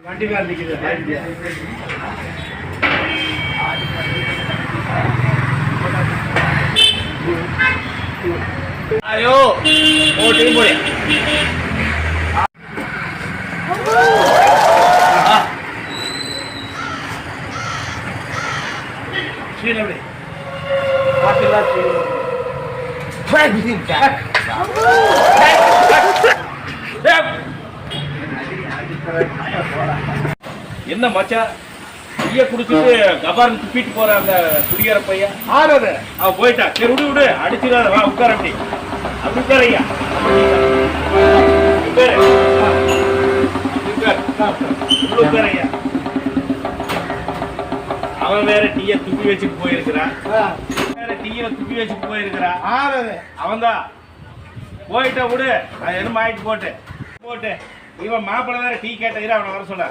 வண்டிக்கார நிக்குது. ஐயோ ஓட்டி போய் சீனபடி பாத்தீங்களா என்ன மச்சான் ஐய குடிச்சிட்டு கபார்னு துப்பிட்டு போற அந்த குடியார பையன் ஆறது அவன் போயிட்டான். சரி விடு விடு அடிச்சிடாத வா உட்கார அப்படி அப்படி உட்கார ஐயா உட்கார ஐயா. அவன் வேற டீய துப்பி வச்சுட்டு போயிருக்கிறான், வேற டீய துப்பி வச்சுட்டு போயிருக்கிறான். அவன் தான் போயிட்ட விடு, அது என்ன ஆயிட்டு போட்டு போட்டு இவன் மாப்பிள்ள வேற டீ கேட்ட அவனை வர சொல்ல.